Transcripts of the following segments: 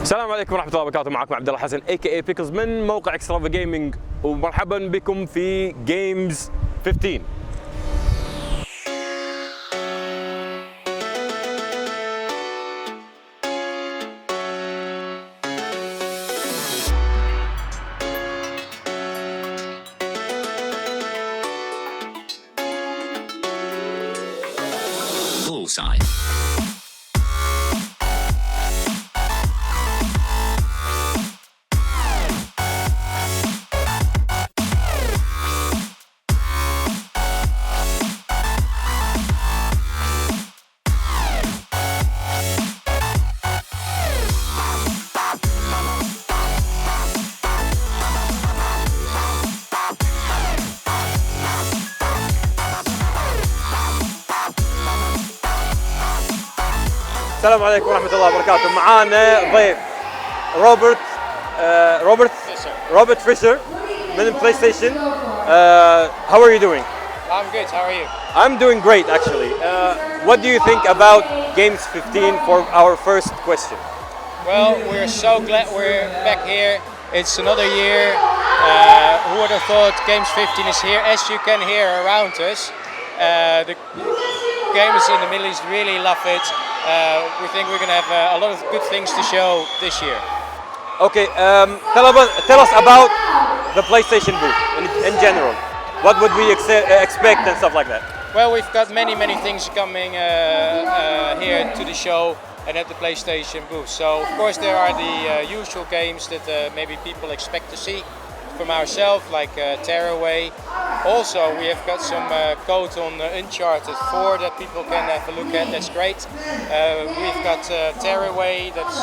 السلام عليكم ورحمة الله وبركاته. معكم عبدالله الحسن a.k.a بيكلز من موقع ExtravaGaming، ومرحبا بكم في Games15. السلام عليكم ورحمة الله وبركاته. معانا ضيف روبرت فيشر من بلاي ستيشن. How are you doing? I'm good. How are you? I'm doing great actually. What do you think about Games15 for our first question? Well, we're so glad we're back here. It's another year. Who would have thought Games15 is here? As you can hear around us, the gamers in the Middle East really love it. We think we're going to have a lot of good things to show this year. Okay, tell us about the PlayStation booth in general. What would we expect and stuff like that? Well, we've got many things coming here to the show and at the PlayStation booth. So, of course, there are the usual games that maybe people expect to see from ourselves, like Tearaway. Also, we have got some code on Uncharted 4 that people can have a look at. That's great. We've got Tearaway that's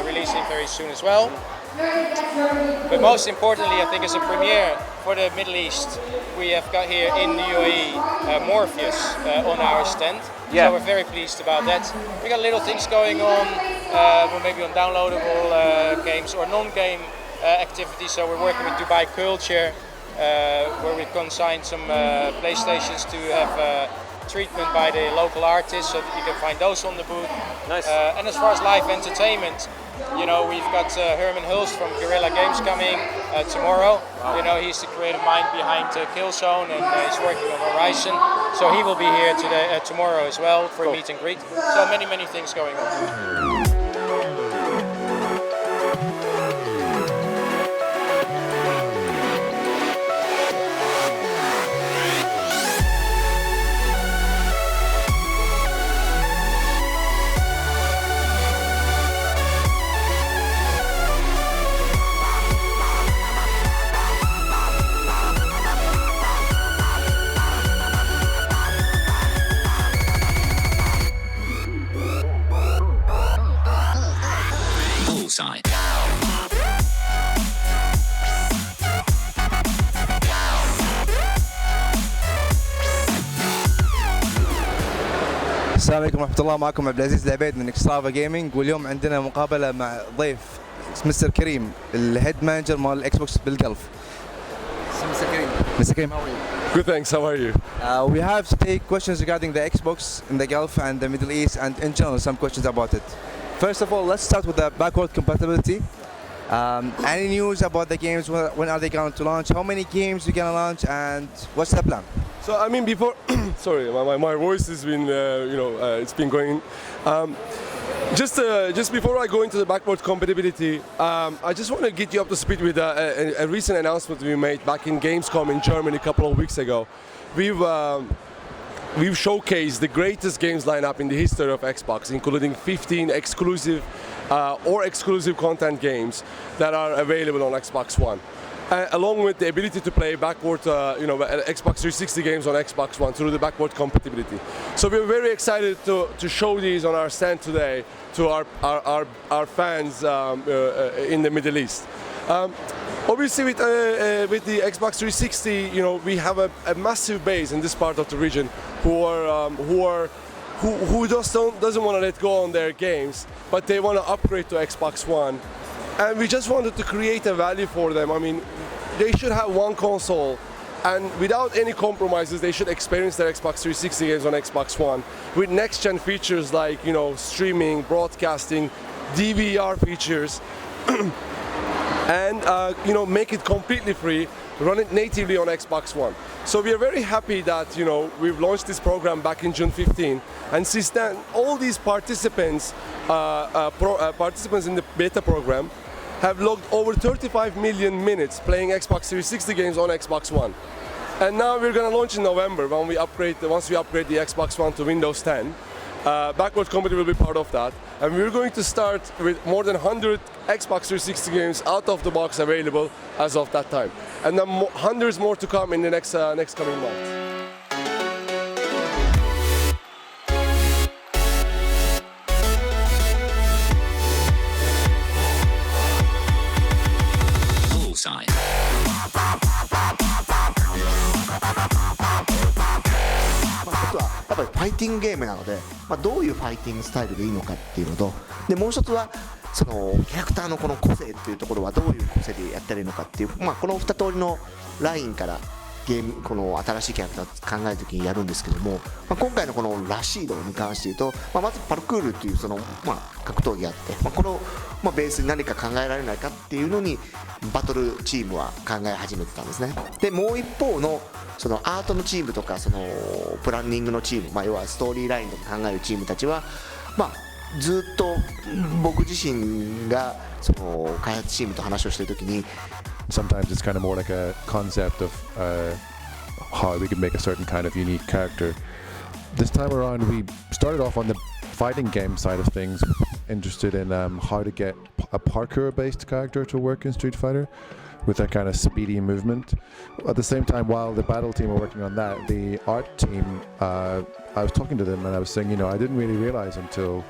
releasing very soon as well. But most importantly, I think as a premiere for the Middle East, we have got here in the UAE Morpheus on our stand. Yeah. So we're very pleased about that. We got little things going on, maybe on downloadable games or non-game activities. So we're working with Dubai Culture, where we consigned some PlayStations to have treatment by the local artists, so that you can find those on the booth. Nice. And as far as live entertainment, you know, we've got Herman Hulst from Guerrilla Games coming tomorrow. Wow. You know, he's the creative mind behind Killzone, and he's working on Horizon. So he will be here today, tomorrow as well for a meet and greet. So many things going on. السلام عليكم ورحمة الله. معكم عبدالعزيز العبيد من ExtravaGaming، واليوم عندنا مقابلة مع ضيف مستر كريم، الهيد مانجر مال الاكس بوكس بالجلف. Mr. Karim, how are you? Good, thanks. How are you? We have to take questions regarding the Xbox in the Gulf and the Middle East, and in general some questions about it. First of all, let's start with the backward compatibility. Any news about the games? When are they going to launch? How many games you're going to launch, and what's the plan? So I mean, before, sorry, my voice has been, it's been going. Just before I go into the backward compatibility, I just want to get you up to speed with a recent announcement we made back in Gamescom in Germany a couple of weeks ago. We've showcased the greatest games lineup in the history of Xbox, including 15 exclusive or exclusive content games that are available on Xbox One. Along with the ability to play backward, Xbox 360 games on Xbox One through the backward compatibility. So we're very excited to show these on our stand today to our fans in the Middle East. Obviously, with the Xbox 360, we have a massive base in this part of the region who just doesn't want to let go on their games, but they want to upgrade to Xbox One. And we just wanted to create a value for them. I mean, they should have one console, and without any compromises, they should experience their Xbox 360 games on Xbox One with next-gen features like, streaming, broadcasting, DVR features, and make it completely free, run it natively on Xbox One. So we are very happy that we've launched this program back in June 15, and since then all these participants in the beta program have logged over 35 million minutes playing Xbox 360 games on Xbox One. And now we're going to launch in November once we upgrade the Xbox One to Windows 10. Backwards compatibility will be part of that, and we're going to start with more than 100 Xbox 360 games out of the box available as of that time, and then hundreds more to come in the next coming months. Bullseye. やっぱりファイティングゲームなので、どういうファイティングスタイルでいいのかっていうのと、でもう一つはそのキャラクターのこの個性っていうところはどういう個性でやったらいいのかっていう、この2通りのラインからこの新しいキャラクターを考えるときにやるんですけども、今回のこのラシードに関して言うと、まずパルクールっていうその、格闘技があって、これをベースに何か考えられないかっていうのにバトルチームは考え始めてたんですね。でもう一方のそのアートのチームとかそのプランニングのチーム、要はストーリーラインとか考えるチームたちは、ずっと僕自身がその開発チームと話をしているときに Sometimes it's kind of more like a concept of how we could make a certain kind of unique character. This time around we started off on the fighting game side of things, interested in how to get a parkour based character to work in Street Fighter with that kind of speedy movement. At the same time, while the battle team were working on that, the art team, I was talking to them and I was saying, I didn't really realize until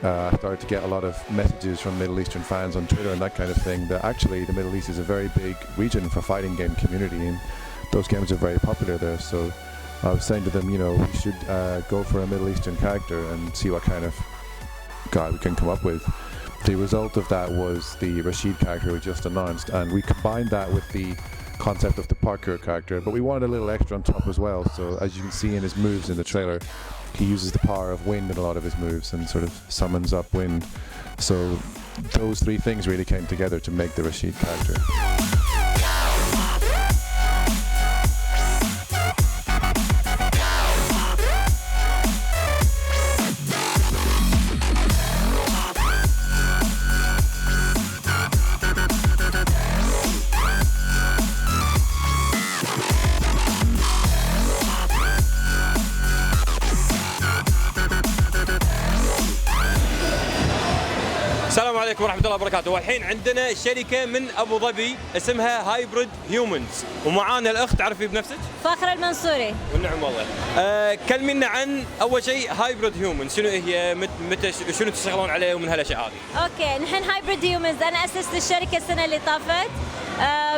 I started to get a lot of messages from Middle Eastern fans on Twitter and that kind of thing, that actually the Middle East is a very big region for fighting game community, and those games are very popular there. So I was saying to them, we should go for a Middle Eastern character and see what kind of guy we can come up with. The result of that was the Rashid character we just announced, and we combined that with the concept of the parkour character, but we wanted a little extra on top as well. So as you can see in his moves in the trailer, he uses the power of wind in a lot of his moves and sort of summons up wind. So those three things really came together to make the Rashid character. السلام عليكم ورحمة الله وبركاته. والحين عندنا شركة من أبو ظبي اسمها هايبريد هيومنز، ومعانا الأخت تعرفي بنفسك؟ فاخرة المنصوري. والنعم والله. كلمينا عن أول شيء هايبريد هيومنز، شنو هي؟ متى شنو تشتغلون عليه ومن هالأشياء هذه؟ أوكي، نحن هايبريد هيومنز، أنا أسست الشركة السنة اللي طافت.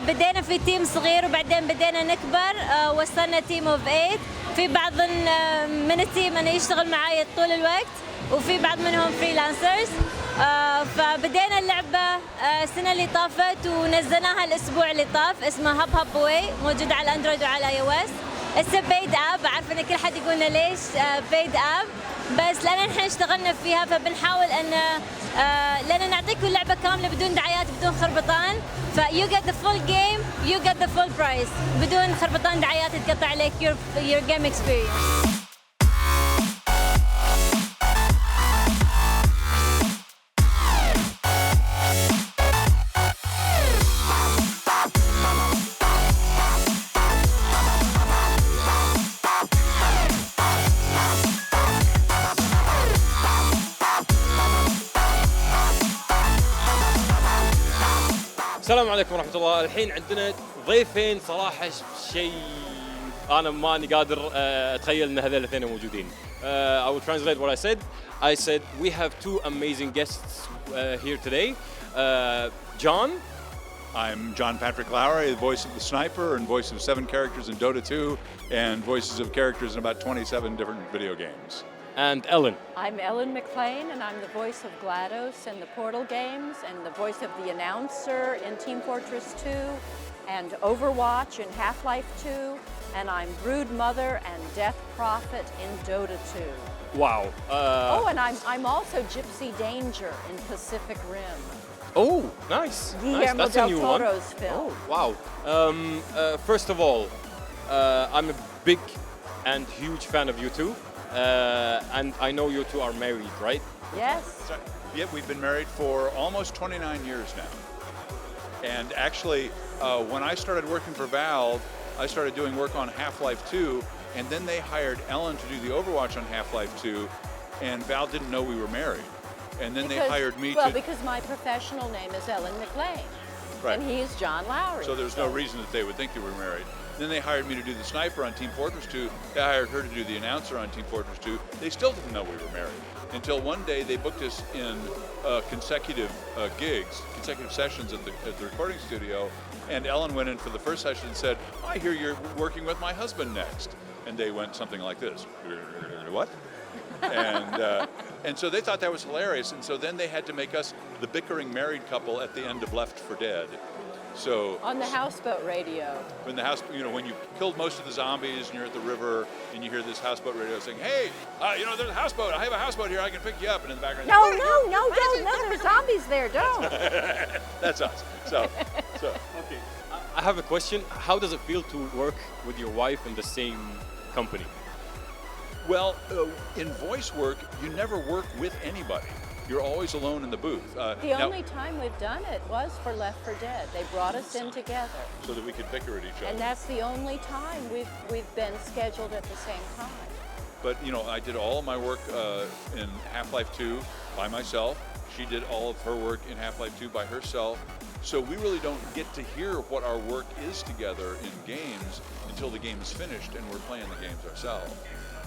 بدينا في تيم صغير وبعدين بدينا نكبر، وصلنا تيم اوف 8. في بعض من التيم أنا يشتغل معاي طول الوقت، وفي بعض منهم فريلانسرز. فبدينا اللعبة السنة اللي طافت ونزلناها الأسبوع اللي طاف، اسمها هاب واي، موجودة على الأندرويد وعلى اي او اس. It's a paid app. أعرف إن كل حد يقولنا ليش paid app، بس لأن نحن اشتغلنا فيها فبنحاول أن لأن نعطيكم اللعبة كاملة بدون دعايات بدون خربطان. you get the full game, you get the full price، بدون خربطان دعايات تقطع عليك your game experience. السلام عليكم ورحمة الله. الحين عندنا ضيفين صراحة شيء أنا ماني قادر أتخيل إن هذول الاثنين موجودين. I will translate what I said. I said we have two amazing guests here today. John. I'm John Patrick Lowry, the voice of the Sniper and voice of 7 characters in Dota 2 and voices of characters in about 27 different video games. And Ellen. I'm Ellen McLean, and I'm the voice of GLaDOS in the Portal games and the voice of the announcer in Team Fortress 2 and Overwatch in Half-Life 2, and I'm Brood Mother and Death Prophet in Dota 2. Wow. And I'm also Gypsy Danger in Pacific Rim. Oh, nice. Guillermo That's a del new one. Toro's film. Oh, wow. First of all, I'm a big and huge fan of you two. And I know you two are married, right? Yes. Yeah, we've been married for almost 29 years now. And actually, when I started working for Valve, I started doing work on Half-Life 2, and then they hired Ellen to do the Overwatch on Half-Life 2, and Valve didn't know we were married. And then they hired me Well, because my professional name is Ellen McLean. Right. And he's John Lowry. So there's no reason that they would think that we were married. Then they hired me to do the sniper on Team Fortress 2. They hired her to do the announcer on Team Fortress 2. They still didn't know we were married. Until one day they booked us in consecutive gigs, consecutive sessions at the recording studio. And Ellen went in for the first session and said, I hear you're working with my husband next. And they went something like this. What? And so they thought that was hilarious. And so then they had to make us the bickering married couple at the end of Left 4 Dead. So on the houseboat radio. When the house, when you killed most of the zombies and you're at the river and you hear this houseboat radio saying, "Hey, there's a houseboat. I have a houseboat here. I can pick you up." And in the background, No, there's zombies there. Don't. That's us. So. Okay. I have a question. How does it feel to work with your wife in the same company? Well, in voice work, you never work with anybody. You're always alone in the booth. The only time we've done it was for Left 4 Dead. They brought us in together. So that we could bicker at each other. And that's the only time we've been scheduled at the same time. But I did all of my work in Half-Life 2 by myself. She did all of her work in Half-Life 2 by herself. So we really don't get to hear what our work is together in games until the game is finished and we're playing the games ourselves.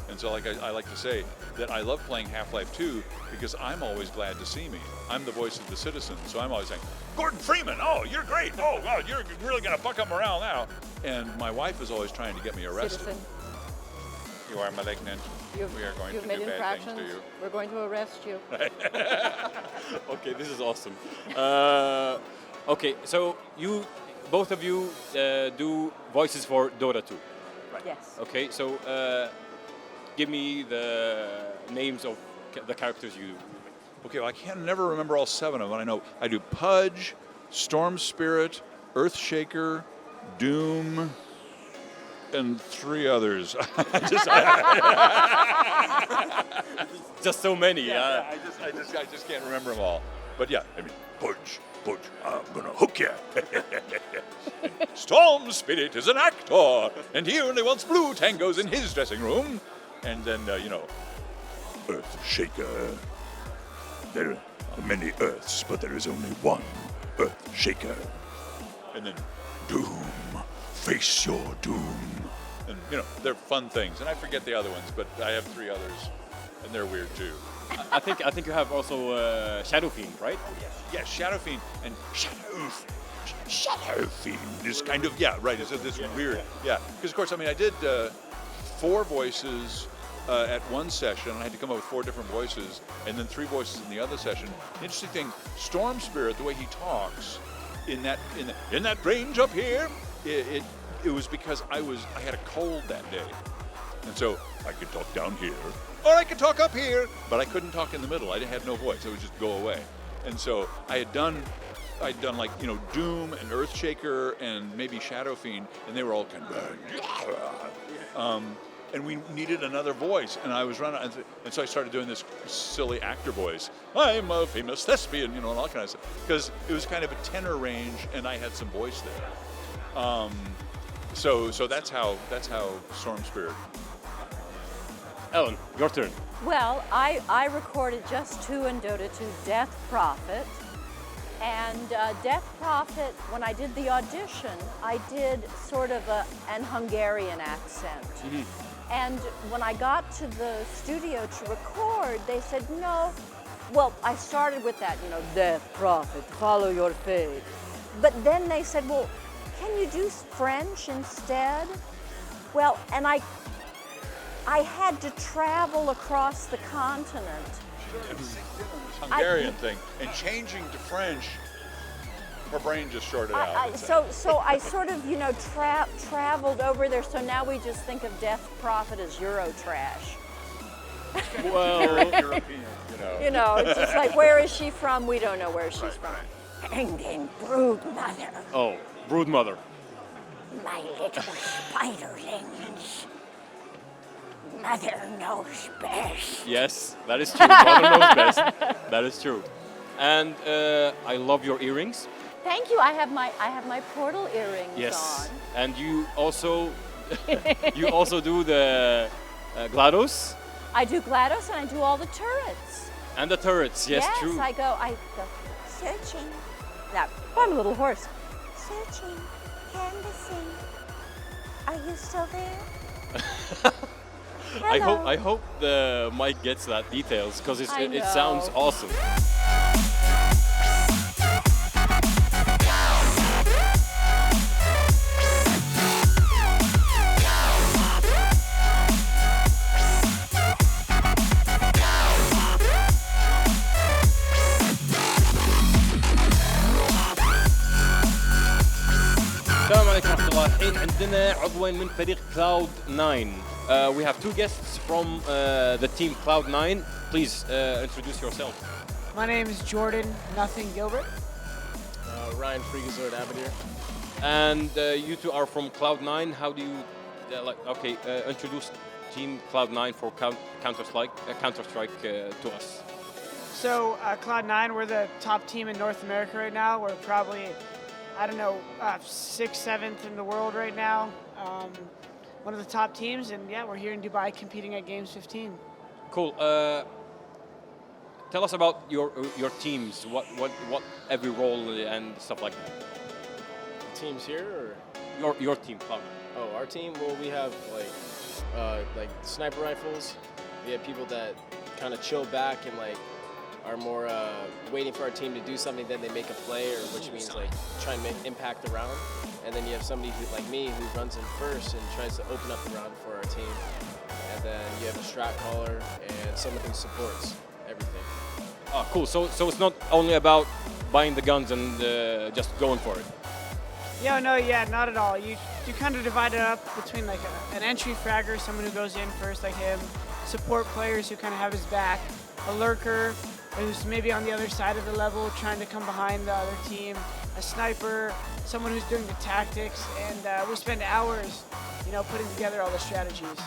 And so I like to say that I love playing Half-Life 2 because I'm always glad to see me. I'm the voice of the citizen, so I'm always saying, Gordon Freeman, oh, you're great. Oh, wow, you're really going to buck up morale now. And my wife is always trying to get me arrested. Citizen. You are malignant. We are going to made do bad infractions. things to you. We're going to arrest you. Okay, this is awesome. Okay, so both of you do voices for Dota 2. Right. Yes. Okay, so give me the names of the characters you do. Okay, well, I can never remember all 7 of them. I know I do Pudge, Storm Spirit, Earthshaker, Doom, and 3 others. Just so many. Yeah. I just can't remember them all. But yeah, Pudge, I'm gonna hook ya. Storm Spirit is an actor, and he only wants blue tangos in his dressing room. And then, Earthshaker. There are many Earths, but there is only one Earthshaker. And then, Doom. Face your doom. And, they're fun things. And I forget the other ones, but I have 3 others, and they're weird too. I think you have also Shadow Fiend, right? Yes, Shadow Fiend. And Shadow Fiend is kind of, right. It's this weird, Because, of course, I did 4 voices at one session. I had to come up with 4 different voices, and then 3 voices in the other session. The interesting thing, Storm Spirit, the way he talks in that range up here, it was because I had a cold that day, and so I could talk down here or I could talk up here, but I couldn't talk in the middle. I had no voice; it would just go away. And so I'd done like Doom and Earthshaker and maybe Shadow Fiend, and they were all kind of. And we needed another voice, and I was running, and so I started doing this silly actor voice. I'm a famous thespian, and all kind of stuff, because it was kind of a tenor range, and I had some voice there. So that's how Storm Spirit. Ellen, your turn. Well, I recorded just 2 in Dota 2, Death Prophet. And Death Prophet, when I did the audition, I did sort of an Hungarian accent. Mm-hmm. And when I got to the studio to record, they said, no. Well, I started with that, Death Prophet, follow your fate. But then they said, well, can you do French instead? Well, and I had to travel across the continent. Hungarian thing, and changing to French, her brain just shorted out. So I sort of, traveled over there. So now we just think of Death Prophet as Eurotrash. Well, You know, it's just like, where is she from? We don't know where she's from. And then brood mother, oh, brood mother. my little spiderlings. Mother knows best. Yes, that is true. Mother knows best. That is true. And I love your earrings. Thank you. I have my portal earrings Yes. on. And you also do the GLaDOS I do GLaDOS and I do all the turrets. and the turrets. Yes, true. I go searching. Now, I'm a little hoarse. Searching, canvassing. Are you still there? I hope the mic gets that details because it know. sounds awesome. السلام عليكم ورحمة الله. الحين عندنا عضوين من فريق كلاود 9. We have two guests from the team Cloud 9. Please introduce yourself. My name is Jordan Nothing Gilbert. Ryan Freakazoid Abadir. And you two are from Cloud 9. How do you introduce team Cloud 9 for Counter-Strike to us? So Cloud9, we're the top team in North America right now. We're probably, 6th, 7th in the world right now. One of the top teams, and yeah, we're here in Dubai competing at Games15. Cool. Tell us about your teams. What every role and stuff like that. Teams here, or Your team, Cloud. oh, our team. Well, we have like sniper rifles. We have people that kind of chill back and like are more waiting for our team to do something, then they make a play, or which means like try and make impact the round. And then you have somebody who, like me, who runs in first and tries to open up the round for our team. And then you have a strat caller and someone who supports everything. Oh, cool. So it's not only about buying the guns and just going for it. Not at all. You kind of divide it up between like an entry fragger, someone who goes in first like him, support players who kind of have his back, a lurker who's maybe on the other side of the level trying to come behind the other team, a sniper, someone who's doing the tactics, and we spend hours, putting together all the strategies.